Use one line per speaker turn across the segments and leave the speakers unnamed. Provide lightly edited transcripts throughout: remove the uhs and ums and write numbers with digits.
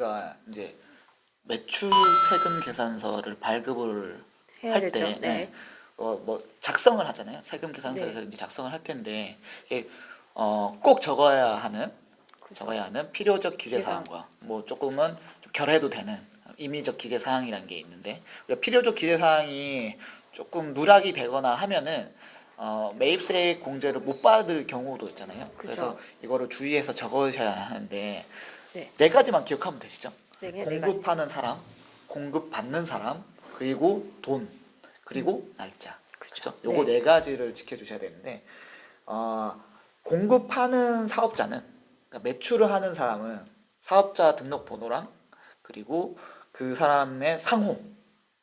우리가 이제 매출 세금 계산서를 발급을
해야
할
되죠.
때,
네.
뭐 작성을 하잖아요. 세금 계산서에서
네.
이제 작성을 할 텐데 이게 꼭 적어야 하는 필요적 기재
기재사항.
사항과 뭐 조금은 좀 결해도 되는 임의적 기재 사항이라는 게 있는데, 그러니까 필요적 기재 사항이 조금 누락이 되거나 하면은 매입세 공제를 못 받을 경우도 있잖아요. 그래서 이거를 주의해서 적으셔야 하는데
네.
네 가지만 기억하면 되시죠?
네, 그냥 네 가지.
공급하는 사람, 공급받는 사람, 그리고 돈, 그리고 날짜. 그렇죠? 요거 네 가지를 지켜주셔야 되는데, 공급하는 사업자는, 그러니까 매출을 하는 사람은 사업자 등록번호랑 그리고 그 사람의 상호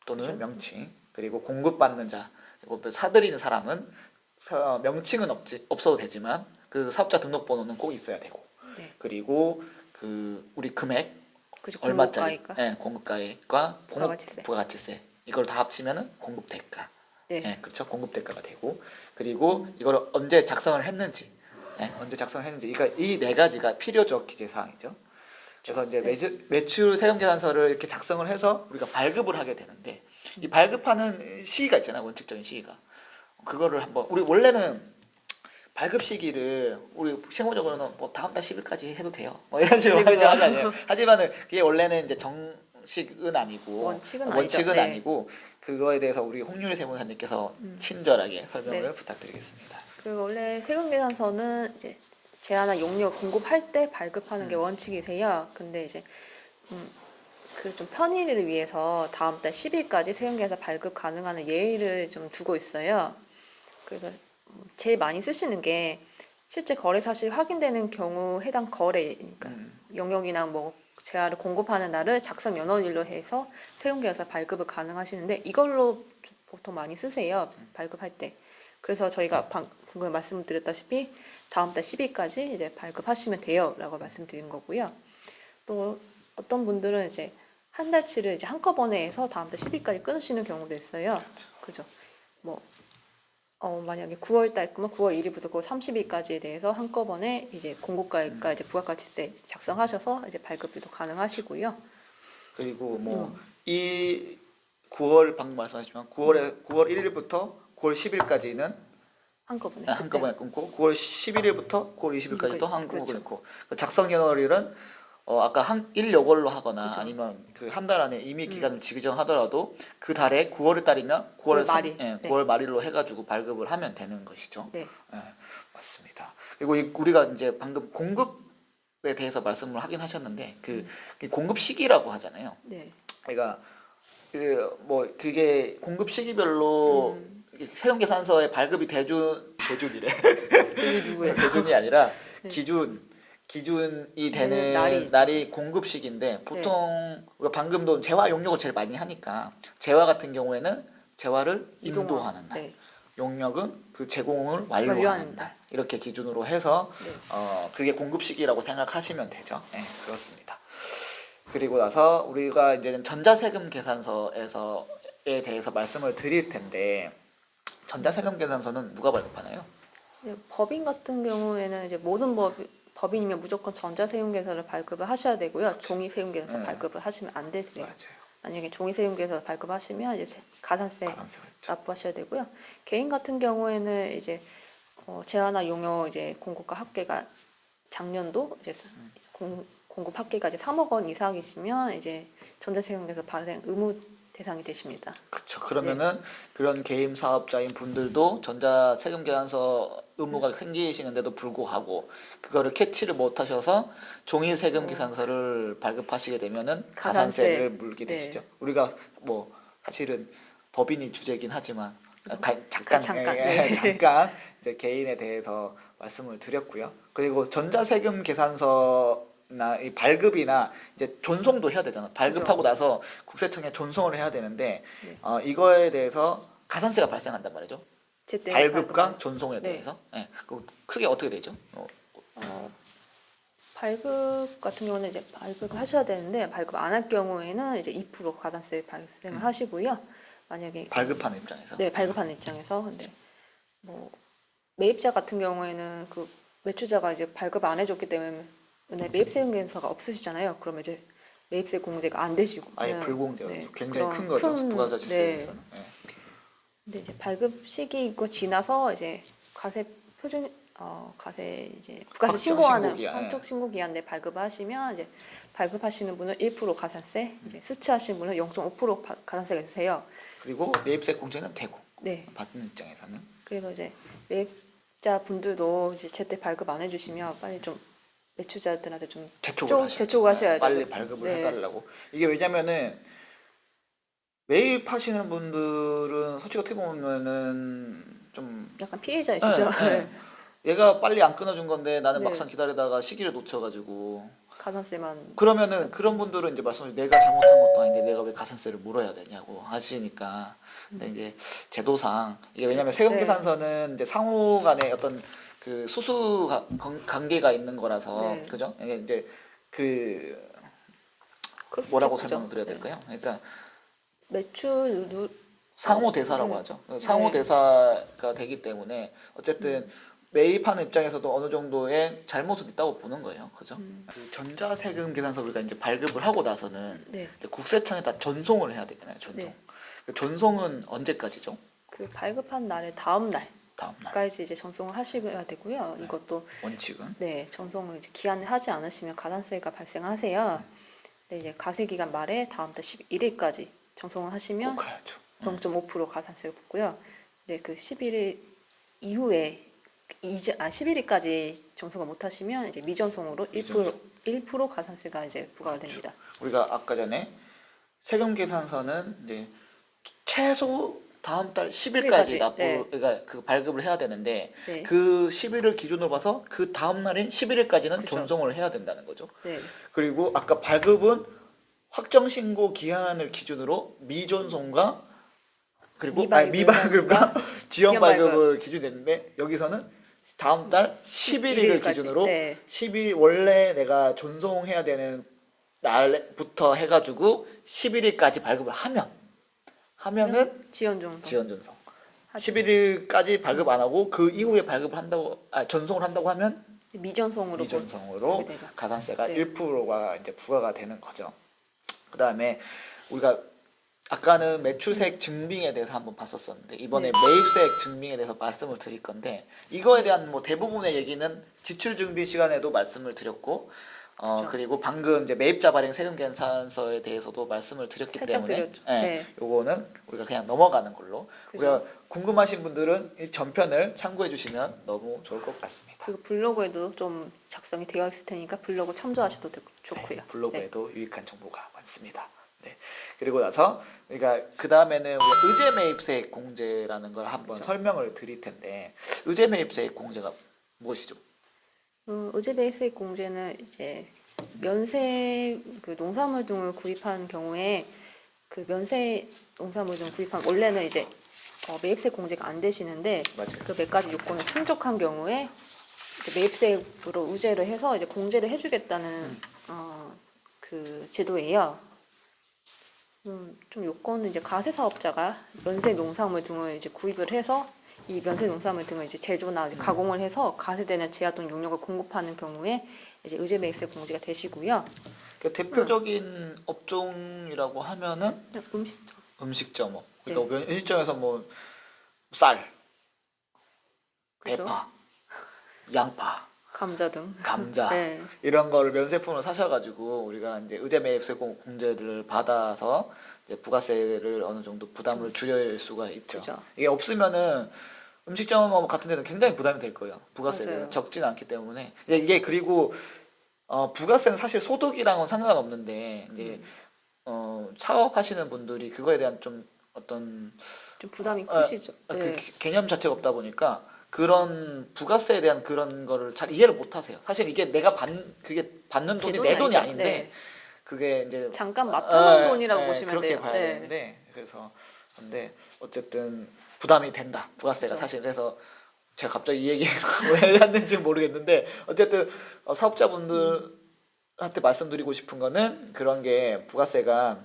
또는 명칭, 그리고 공급받는 자, 그리고 사들이는 사람은 명칭은 없어도 되지만 그 사업자 등록번호는 꼭 있어야 되고,
네.
그리고 그 우리 금액
그죠.
얼마짜리,
공급가액과
공급가액과
부가가치세.
부가가치세 이걸 다 합치면은 공급대가.
네.
그렇죠. 공급대가가 되고, 그리고 이걸 언제 작성을 했는지, 언제 작성을 했는지, 그러니까 이 네 가지가 필요적 기재 사항이죠. 그래서 이제 매출 세금 계산서를 이렇게 작성을 해서 우리가 발급을 하게 되는데, 이 발급하는 시기가 있잖아요. 원칙적인 시기가. 그거를 한번, 우리 원래는 발급 시기를 우리 실무적으로는 뭐 다음 달 10일까지 해도 돼요. 뭐 이런 식으로
네, 그죠.
하잖아요. 하지만은 그게 원래는 이제 정식은 아니고
원칙은
원칙은
아니죠. 네.
아니고 그거에 대해서 우리 홍유리 세무사님께서 친절하게 설명을
네.
부탁드리겠습니다.
그리고 원래 세금 계산서는 이제 제한한 용료 공급할 때 발급하는 게 원칙이세요. 근데 이제 그 좀 편의를 위해서 다음 달 10일까지 세금 계산 발급 가능한 예의를 좀 두고 있어요. 그래서 제일 많이 쓰시는 게 실제 거래 사실 확인되는 경우 해당 거래, 그러니까 영역이나 뭐 재화를 공급하는 날을 작성 연원일로 해서 세금 계산 발급을 가능하시는데 이걸로 보통 많이 쓰세요. 발급할 때. 그래서 저희가 방금 말씀드렸다시피 다음 달 10일까지 이제 발급하시면 돼요라고 말씀드린 거고요. 또 어떤 분들은 이제 한 달치를 이제 한꺼번에 해서 다음 달 10일까지 끊으시는 경우도 있어요. 그죠? 뭐 만약에 9월 달 거면 9월 1일부터 9월 30일까지에 대해서 한꺼번에 이제 공급가액과 이제 부가가치세 작성하셔서 이제 발급도 가능하시고요.
그리고 뭐 이 9월 방금 말씀하셨지만 9월 1일부터 9월 10일까지는
한꺼번에.
한꺼번에 끊고 9월 11일부터 9월 20일까지도 한꺼번에
그렇죠.
끊고, 작성 연월일은 아까 일 요걸로 하거나
그렇죠.
아니면 그 한 달 안에 임의 기간을 지정하더라도 그 달에 9월 달이면 9월
말일.
9월 말일로 해가지고 발급을 하면 되는 것이죠.
네.
맞습니다. 그리고 우리가 이제 방금 공급에 대해서 말씀을 하긴 하셨는데 이 공급 시기라고 하잖아요.
네.
그러니까 뭐 그게 공급 시기별로 세금 계산서에 발급이 대준이래.
누구예요?
대준이 아니라 기준이 되는 날이 공급 시기인데, 보통 우리가 방금도 재화 용역을 제일 많이 하니까 재화 같은 경우에는 재화를 인도하는 날,
네.
용역은 그 제공을 완료하는 날, 이렇게 기준으로 해서 그게 공급 시기라고 생각하시면 되죠. 네, 그렇습니다. 그리고 나서 우리가 이제는 전자세금 계산서에 대해서 말씀을 드릴 텐데, 전자세금 계산서는 누가 발급하나요?
네, 법인 같은 경우에는 이제 모든 법인이면 무조건 전자세금 계산을 발급을 하셔야 되고요.
그렇죠.
종이 세금 계산 발급을 하시면 안 되세요.
맞아요.
만약에 종이 세금 계산 발급하시면 이제 가산세
그렇죠.
납부하셔야 되고요. 개인 같은 경우에는 이제 재화나 용역 이제 공급과 합계가 작년도 이제 공급 합계가 이제 3억 원 이상이시면 이제 전자세금 계산 발행 의무 대상이 되십니다.
그렇죠. 그러면은 그런 개인 사업자인 분들도 전자세금 계산서 의무가 생기시는데도 불구하고 그거를 캐치를 못 하셔서 종이 세금 계산서를 발급하시게 되면은 가산세를 물게 되시죠. 우리가 뭐 사실은 법인이 주제긴 하지만 잠깐 이제 개인에 대해서 말씀을 드렸고요. 그리고 전자세금 계산서나 이 발급이나 이제 존송도 해야 되잖아. 발급하고 나서 국세청에 존송을 해야 되는데 이거에 대해서 가산세가 발생한단 말이죠. 발급과 존송에 대해서. 그 크게 어떻게 되죠?
발급 같은 경우는 이제 발급을 하셔야 되는데 발급 안 할 경우에는 이제 2% 가산세 발생을 하시고요. 만약에
발급하는 입장에서.
네, 발급하는 입장에서. 근데 뭐 매입자 같은 경우에는 그 매출자가 이제 발급 안 해줬기 때문에 매입세금 계산서가 없으시잖아요. 그러면 이제 매입세 공제가 안 되시고
아예 불공제가
네,
굉장히
그런
큰 거죠.
큰-
부가가치세에서는. 네.
근데 이제 발급 시기가 지나서 이제 과세 표준 과세 이제 부가세
확정
신고하는
신고기한,
한쪽 신고 기한 내 발급하시면 이제 발급하시는 분은 1% 가산세, 이제 수취하시는 분은 0.5% 가산세가 있으세요.
그리고 매입세 공제는 되고
네.
받는 입장에서는
그래서 이제 매입자 분들도 이제 제때 발급 안 해주시면 빨리 좀 매출자들한테 좀 재촉을 하셔야죠.
빨리 발급을
네.
해달라고. 이게 왜냐면은 매입하시는 분들은 솔직히 어떻게 보면은 좀
약간 피해자이시죠.
예, 예. 얘가 빨리 안 끊어준 건데 나는
네.
막상 기다리다가 시기를 놓쳐가지고
가산세만
그러면은 그런 분들은 이제 말씀을 내가 잘못한 것도 아닌데 내가 왜 가산세를 물어야 되냐고 하시니까 근데 이제 제도상 이게 왜냐면 세금
네.
계산서는 이제 상호 간의 어떤 그 수수 관계가 있는 거라서
네.
그죠? 이게 이제 그
그럴 수
뭐라고
있죠.
설명을 드려야
네.
될까요? 그러니까
매출
상호 대사라고
네.
하죠. 상호
네.
대사가 되기 때문에 어쨌든 매입하는 입장에서도 어느 정도의 잘못은 있다고 보는 거예요. 그죠? 그 전자세금 계산서 우리가 이제 발급을 하고 나서는
네.
이제 국세청에다 전송을 해야 되잖아요. 전송.
네.
그 전송은 언제까지죠?
그 발급한 날의 다음
다음 날.
날까지 이제 전송을 하셔야 되고요. 이것도
원칙은
네 전송을 이제 기한에 하지 않으시면 가산세가 발생하세요. 네, 이제 가세 기간 말에 다음 달 11일까지 전송을 하시면
꼭 해야죠.
0.5% 가산세를 붙고요. 네, 그 11일 이후에 11일까지 전송을 못 하시면 이제 미전송으로 1% 가산세가 이제 부과가 됩니다.
우리가 아까 전에 세금 계산서는 이제 최소 다음 달 10일까지
10일까지,
납부,
네.
그러니까 그 발급을 해야 되는데
네.
그 10일을 기준으로 봐서 그 다음 날인 11일까지는
그쵸.
전송을 해야 된다는 거죠.
네.
그리고 아까 발급은 확정 신고 기한을 기준으로 미전송과 그리고 미발급과 지연 발급을 기준했는데 여기서는 다음 달 11일을
11일까지.
기준으로
네.
10일 원래 내가 전송해야 되는 날부터 해가지고 11일까지 발급을 하면은
지연 전송.
지연 전송. 11일까지 발급 안 하고 그 이후에 발급을 한다고 전송을 한다고 하면
미전송으로
미전송으로
보게 되죠.
가산세가
네.
1%가 이제 부과가 되는 거죠. 그다음에 우리가 아까는 매출세액 증빙에 대해서 한번 봤었었는데 이번에
네.
매입세액 증빙에 대해서 말씀을 드릴 건데 이거에 대한 뭐 대부분의 얘기는 지출 증빙 시간에도 말씀을 드렸고
그렇죠.
그리고 방금 이제 매입자 발행 세금 계산서에 대해서도 말씀을 드렸기
살짝
때문에
드렸죠.
예,
네.
요거는 우리가 그냥 넘어가는 걸로
그죠.
우리가 궁금하신 분들은 이 전편을 참고해 주시면 너무 좋을 것 같습니다.
그리고 블로그에도 좀 작성이 되어 있을 테니까 블로그 참조하셔도 좋고요.
네, 블로그에도 유익한 정보가 많습니다. 네. 그리고 나서 우리가 그 다음에는 의제 매입세액 공제라는 걸 한번
그렇죠.
설명을 드릴 텐데 의제 매입세액 공제가 무엇이죠?
의제 베이스익 공제는 이제 면세 그 농산물 등을 구입한 경우에 그 면세 농산물 등 구입한 원래는 이제 매입세 공제가 안 되시는데
맞아요.
그 몇 가지 요건을 충족한 경우에 매입세로 의제를 해서 이제 공제를 해주겠다는 그 제도예요. 좀 요건은 이제 가세 사업자가 면세 농산물 등을 이제 구입을 해서 이 면세 농산물 등을 이제 제조나 이제 가공을 해서 가세되는 제약 또는 용역을 공급하는 경우에 이제 의제 매입세 공제가 되시고요.
그러니까 대표적인 업종이라고 하면은
그냥 음식점,
음식점, 그러니까 음식점에서 뭐 쌀,
그죠?
대파, 양파,
감자 등.
감자
네.
이런 거를 면세품으로 사셔가지고 우리가 이제 의제 매입세 공제를 받아서 이제 부가세를 어느 정도 부담을 줄일 수가 있죠.
그죠.
이게 없으면은 음식점 같은 데는 굉장히 부담이 될 거예요. 부가세가
맞아요.
적지는 않기 때문에 이게 그리고 부가세는 사실 소득이랑은 상관없는데 이제 사업하시는 분들이 그거에 대한 좀 어떤
좀 부담이 크시죠.
그
네.
개념 자체가 없다 보니까 그런 부가세에 대한 그런 거를 잘 이해를 못 하세요. 사실 이게 그게 받는 돈이 내 돈이
아니죠.
아닌데
네.
그게 이제
잠깐 맡아놓은
예,
돈이라고
예,
보시면
그렇게
돼요.
봐야
네.
되는데 그래서 근데 어쨌든 부담이 된다. 부가세가
그렇죠.
사실 그래서 제가 갑자기 이 얘기 왜 했는지 모르겠는데 어쨌든 사업자분들한테 말씀드리고 싶은 거는 그런 게 부가세가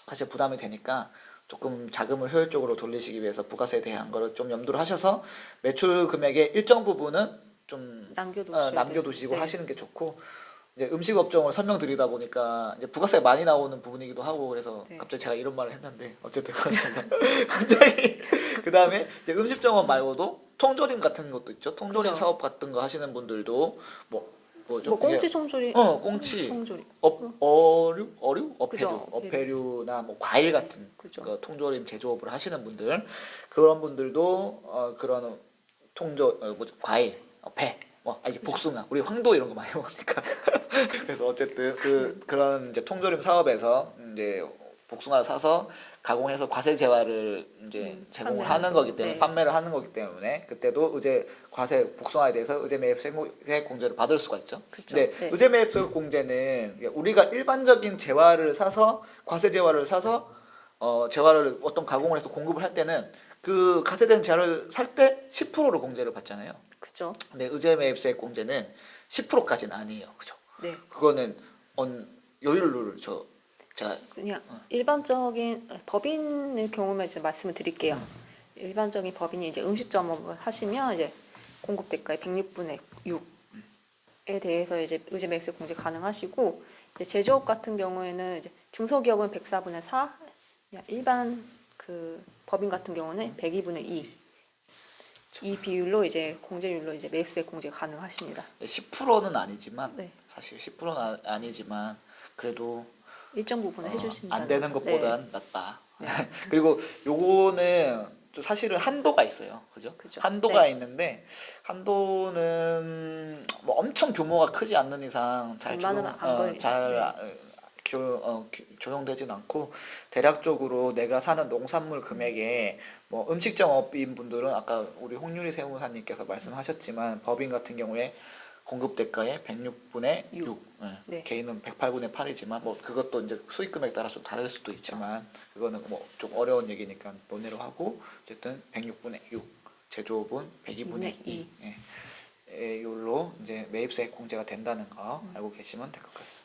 사실 부담이 되니까 조금 자금을 효율적으로 돌리시기 위해서 부가세에 대한 거를 좀 염두를 하셔서 매출 금액의 일정 부분은 좀
남겨두셔야
남겨두시고
돼요. 네.
하시는 게 좋고 이제 음식 업종을 설명드리다 보니까 이제 부가세가 많이 나오는 부분이기도 하고 그래서
네.
갑자기 제가 이런 말을 했는데 어쨌든 그렇습니다. 갑자기 그다음에 이제 음식점업 말고도 통조림 같은 것도 있죠. 통조림
그죠.
사업 같은 거 하시는 분들도 뭐죠?
뭐 꽁치
이게
송조리,
꽁치,
통조림,
어류,
그죠,
어패류나 뭐 과일 같은
그죠.
그 통조림 제조업을 하시는 분들 그런 분들도 그런 뭐죠? 과일, 배, 이게 복숭아, 우리 황도 이런 거 많이 먹으니까 그래서 어쨌든 그런 이제 통조림 사업에서 이제 복숭아를 사서 가공해서 과세 재화를 이제 제공을
판매하는
하는 거기 때문에
네.
판매를 하는 거기 때문에 그때도 과세 복숭아에 대해서 의제 매입세 공제를 받을 수가 있죠.
그쵸.
근데
네.
의제 매입세 공제는 우리가 일반적인 재화를 사서 과세 재화를 사서 재화를 어떤 가공을 해서 공급을 할 때는 그 과세된 재화를 살 때 10%로 공제를 받잖아요.
그죠.
근데 의제 매입세 공제는 10%까지는 아니에요. 그죠?
네.
그거는 요율을 제가
그냥 일반적인 법인의 경우만 이제 말씀을 드릴게요. 일반적인 법인이 이제 음식점업을 하시면 이제 공급 대가의 106분의 6에 대해서 이제 의제 매입세 공제 가능하시고 이제 제조업 같은 경우에는 이제 중소기업은 104분의 4, 일반 그 법인 같은 경우는 102분의 2. 이 비율로 이제 공제율로 이제 매입세 공제 가능하십니다.
10%는 아니지만
네.
사실 10%는 아니지만 그래도
일정 부분을 해주신다.
안 되는 것보단
네.
낫다.
네.
그리고 요거는 좀 사실은 한도가 있어요. 그죠?
그죠.
한도가
네.
있는데 한도는 뭐 엄청 규모가 크지 않는 이상 잘
웬만하면 안 걸리죠.
조정되진 않고 대략적으로 내가 사는 농산물 금액에 뭐 음식점업인 분들은 아까 우리 홍유리 세무사님께서 말씀하셨지만 법인 같은 경우에 공급 대가의 106분의 6,
네.
개인은 108분의 8이지만 뭐 그것도 이제 수익 금액 따라 좀 다를 수도 있지만 그거는 뭐 좀 어려운 얘기니까 논의로 하고 어쨌든 106분의 6, 제조업은 102분의 2 율로 이제 매입세 공제가 된다는 거 알고 계시면 될 것 같습니다.